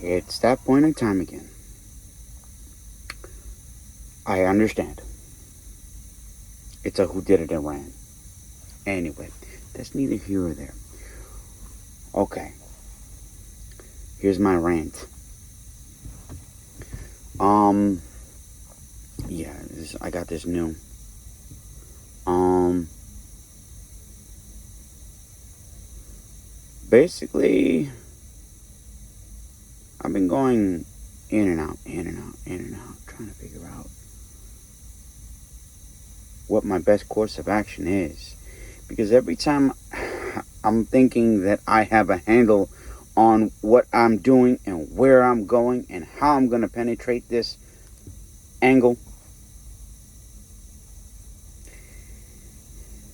It's that point in time again. I understand. It's a who did it and ran. Anyway, that's neither here or there. Okay, here's my rant. Um, yeah, I got this new. Um, Basically, I've been going in and out, in and out, in and out, trying to figure out what my best course of action is. Because every time I'm thinking that I have a handle on what I'm doing and where I'm going and how I'm going to penetrate this angle,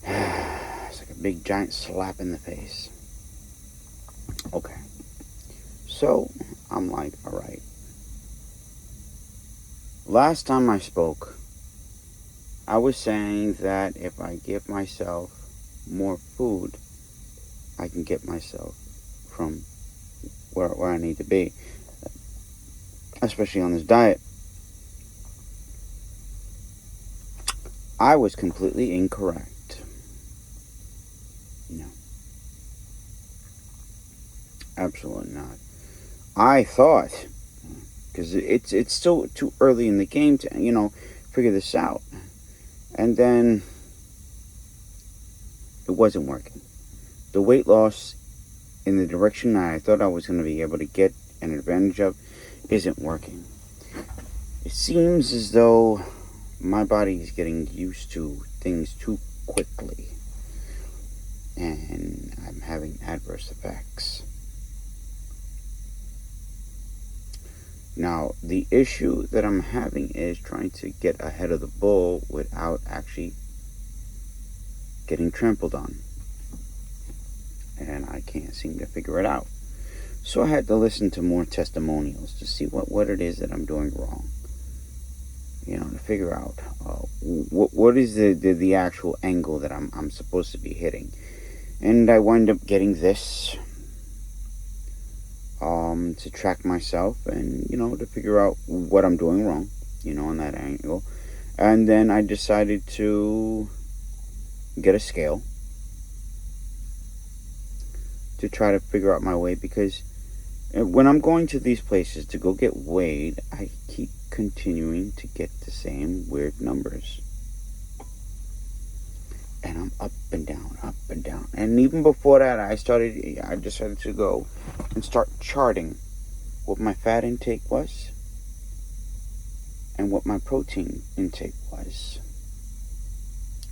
it's like a big giant slap in the face. Okay. So I'm like, all right. Last time I spoke, I was saying that if I give myself more food, I can get myself from where I need to be, especially on this diet. I was completely incorrect. No, absolutely not. I thought, because it's still too early in the game to figure this out, and then it wasn't working. The weight loss in the direction that I thought I was going to be able to get an advantage of isn't working. It seems as though my body is getting used to things too quickly, and I'm having adverse effects. Now, the issue that I'm having is trying to get ahead of the bull without actually getting trampled on. And I can't seem to figure it out. So I had to listen to more testimonials to see what it is that I'm doing wrong. To figure out what is the actual angle that I'm supposed to be hitting. And I wind up getting this to track myself and, to figure out what I'm doing wrong, on that angle. And then I decided to get a scale to try to figure out my weight, because when I'm going to these places to go get weighed, I keep continuing to get the same weird numbers. And I'm up and down, up and down. And even before that, I decided to go and start charting what my fat intake was and what my protein intake was.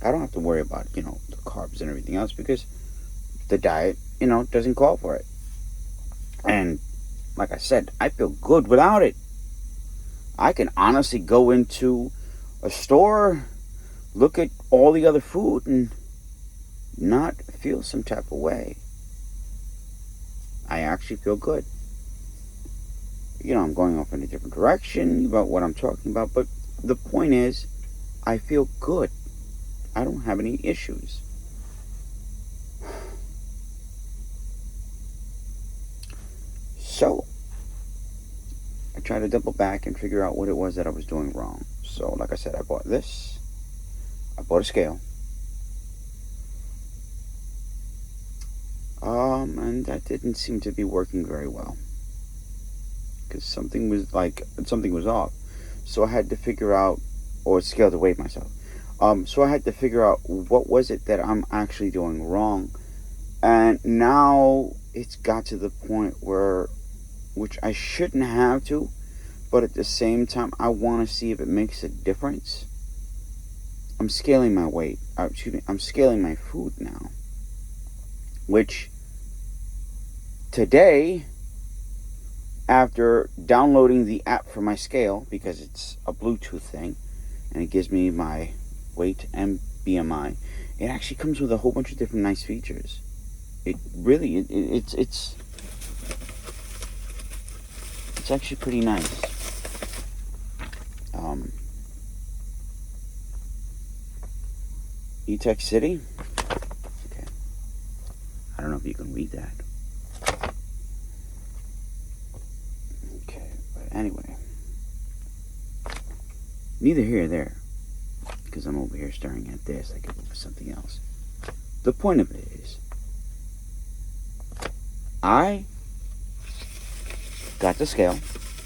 I don't have to worry about, the carbs and everything else, because the diet, doesn't call for it. And like I said, I feel good without it. I can honestly go into a store, look at all the other food, and not feel some type of way. I actually feel good. I'm going off in a different direction about what I'm talking about, but the point is, I feel good. I don't have any issues. So, I tried to double back and figure out what it was that I was doing wrong. So, like I said, I bought this. I bought a scale. And that didn't seem to be working very well, because something was off. So I had to figure out, or scale to weigh myself. So I had to figure out what was it that I'm actually doing wrong. And now it's got to the point which I shouldn't have to, but at the same time, I want to see if it makes a difference. I'm scaling my weight. I'm scaling my food now, which today, after downloading the app for my scale, because it's a Bluetooth thing, and it gives me my weight and BMI, it actually comes with a whole bunch of different nice features. It really, it's actually pretty nice. E-Tech City. Okay. I don't know if you can read that. anyway, neither here nor there, because I'm over here staring at this. I could look for something else. The point of it is, I got the scale.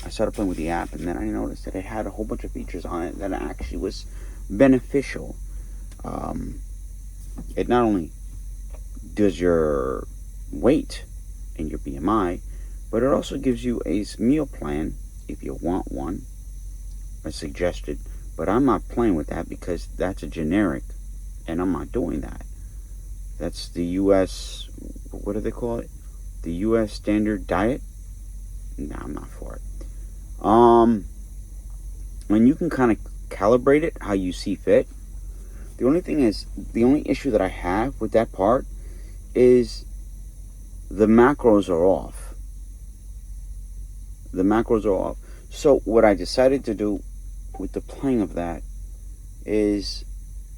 I started playing with the app, and then I noticed that it had a whole bunch of features on it that actually was beneficial. It not only does your weight and your BMI, but it also gives you a meal plan if you want one. I suggested, but I'm not playing with that because that's a generic, and I'm not doing that. That's the U.S. What do they call it? The U.S. standard diet. No, I'm not for it. And you can kind of calibrate it how you see fit. The only issue that I have with that part is the macros are off. The macros are off. So what I decided to do with the playing of that is,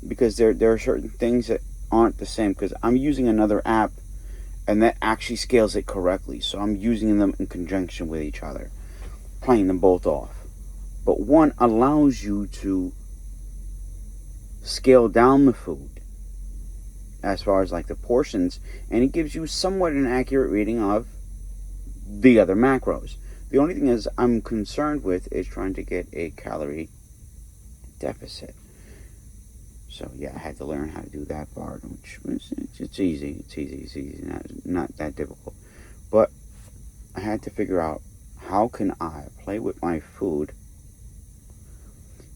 because there are certain things that aren't the same, because I'm using another app and that actually scales it correctly. So I'm using them in conjunction with each other, playing them both off. But one allows you to scale down the food as far as like the portions, and it gives you somewhat an accurate reading of the other macros. The only thing is I'm concerned with is trying to get a calorie deficit. So yeah, I had to learn how to do that part, which it's easy. It's easy. Not that difficult. But I had to figure out, how can I play with my food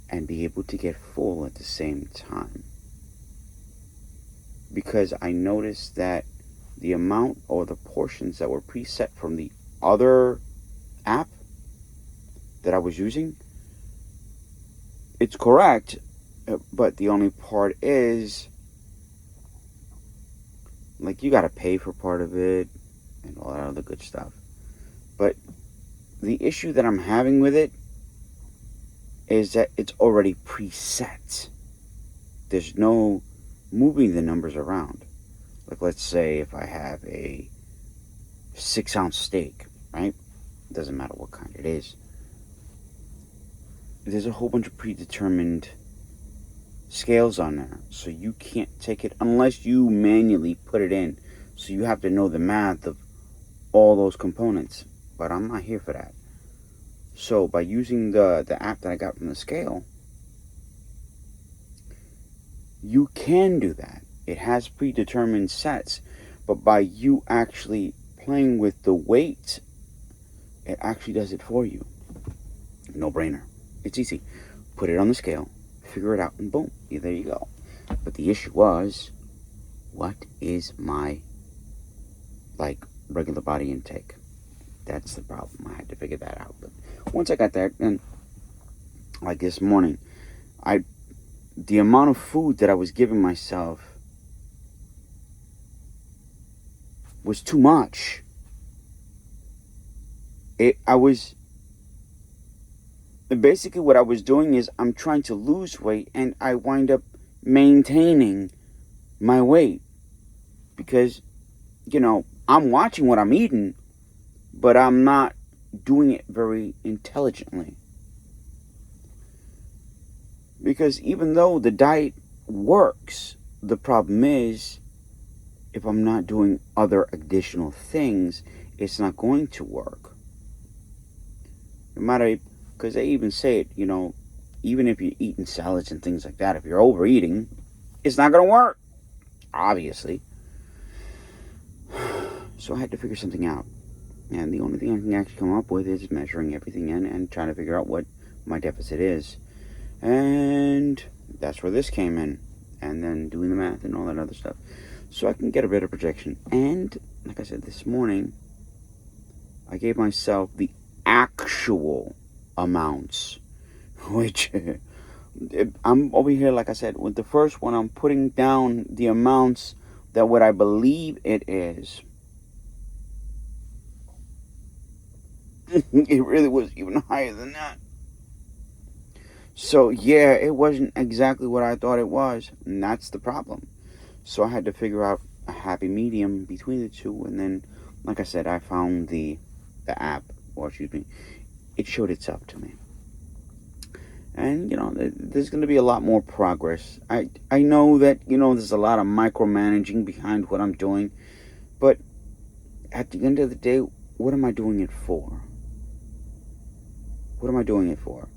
and be able to get full at the same time? Because I noticed that the amount or the portions that were preset from the other app that I was using, it's correct, but the only part is, like, you gotta pay for part of it and all that other good stuff. But the issue that I'm having with it is that it's already preset. There's no moving the numbers around. Like, let's say if I have a 6-ounce steak, right? It doesn't matter what kind it is. There's a whole bunch of predetermined scales on there, so you can't take it unless you manually put it in. So you have to know the math of all those components. But I'm not here for that. So by using the app that I got from the scale, you can do that. It has predetermined sets, but by you actually playing with the weight, it actually does it for you. No brainer. It's easy. Put it on the scale, figure it out, and boom, there you go. But the issue was, what is my regular body intake? That's the problem. I had to figure that out. But once I got that, and like this morning, the amount of food that I was giving myself was too much. Basically what I was doing is I'm trying to lose weight, and I wind up maintaining my weight because, I'm watching what I'm eating, but I'm not doing it very intelligently. Because even though the diet works, the problem is, if I'm not doing other additional things, it's not going to work. No matter, because they even say it, even if you're eating salads and things like that, if you're overeating, it's not going to work, obviously. So I had to figure something out. And the only thing I can actually come up with is measuring everything in and trying to figure out what my deficit is. And that's where this came in. And then doing the math and all that other stuff. So I can get a better projection. And, like I said this morning, I gave myself the actual amounts. Which, I'm over here, like I said, with the first one, I'm putting down the amounts that what I believe it is. It really was even higher than that. So yeah, it wasn't exactly what I thought it was, and that's the problem. So I had to figure out a happy medium between the two, and then, like I said, I found the app, or excuse me, it showed itself to me. And, there's going to be a lot more progress. I know that, there's a lot of micromanaging behind what I'm doing. But at the end of the day, what am I doing it for? What am I doing it for?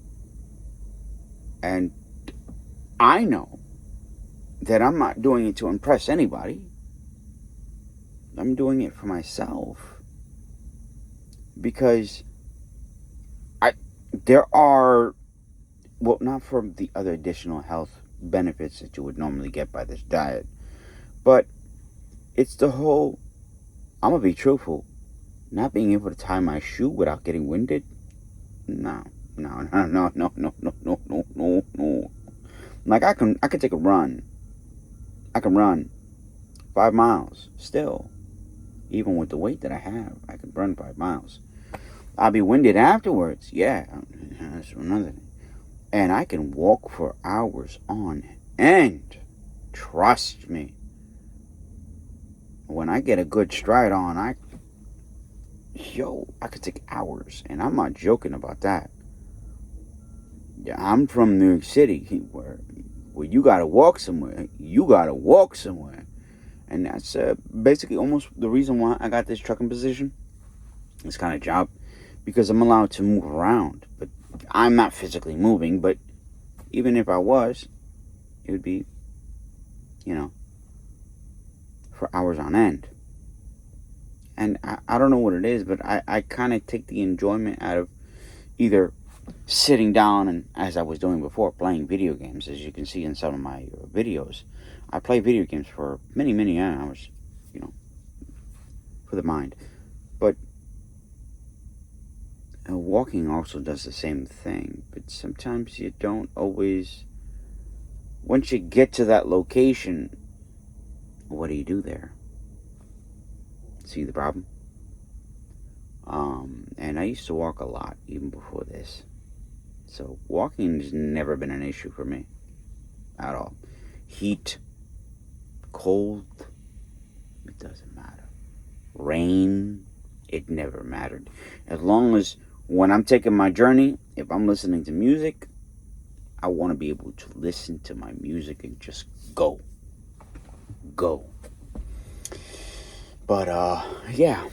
And I know that I'm not doing it to impress anybody. I'm doing it for myself. Because there are, well, not for the other additional health benefits that you would normally get by this diet, but it's the whole, I'm going to be truthful, not being able to tie my shoe without getting winded. No. Like I can take a run. I can run 5 miles still. Even with the weight that I have, I can run 5 miles. I'll be winded afterwards. Yeah, that's another thing. And I can walk for hours on end. Trust me. When I get a good stride on, I could take hours. And I'm not joking about that. Yeah, I'm from New York City, where you gotta walk somewhere. You gotta walk somewhere. And that's basically almost the reason why I got this trucking position, this kind of job, because I'm allowed to move around. But I'm not physically moving, but even if I was, it would be, for hours on end. And I don't know what it is, but I kind of take the enjoyment out of either sitting down and, as I was doing before, playing video games. As you can see in some of my videos, I play video games for many, many hours, for the mind. But walking also does the same thing. But sometimes you don't always, once you get to that location, what do you do there? See the problem? And I used to walk a lot even before this. So walking has never been an issue for me at all. Heat, cold, it doesn't matter. Rain, it never mattered. As long as when I'm taking my journey, if I'm listening to music, I want to be able to listen to my music and just go. But, yeah.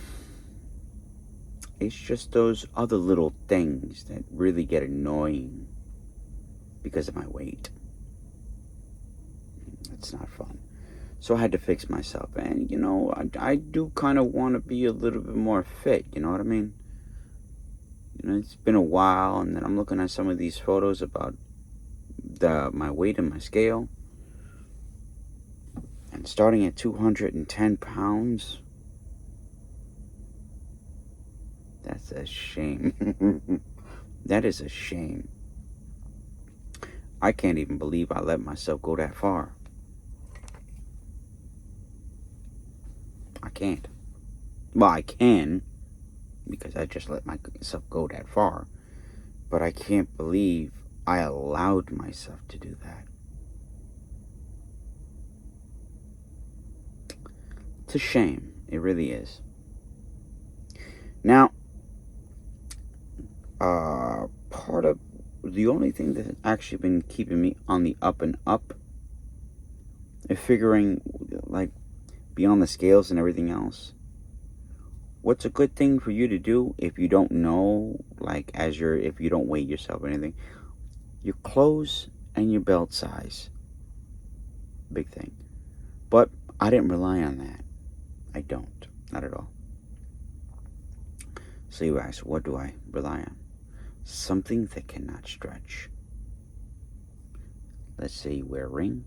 It's just those other little things that really get annoying because of my weight. It's not fun. So I had to fix myself. And, I do kind of want to be a little bit more fit. You know what I mean? It's been a while, and then I'm looking at some of these photos about my weight and my scale. And starting at 210 pounds, that's a shame. That is a shame. I can't even believe I let myself go that far. I can't. Well, I can, because I just let myself go that far. But I can't believe I allowed myself to do that. It's a shame. It really is. Now, part of the only thing that has actually been keeping me on the up and up, and figuring, like, beyond the scales and everything else, what's a good thing for you to do if you don't know, like, if you don't weigh yourself or anything? Your clothes and your belt size. Big thing. But I didn't rely on that. I don't. Not at all. So you ask, what do I rely on? Something that cannot stretch. Let's say you wear a ring.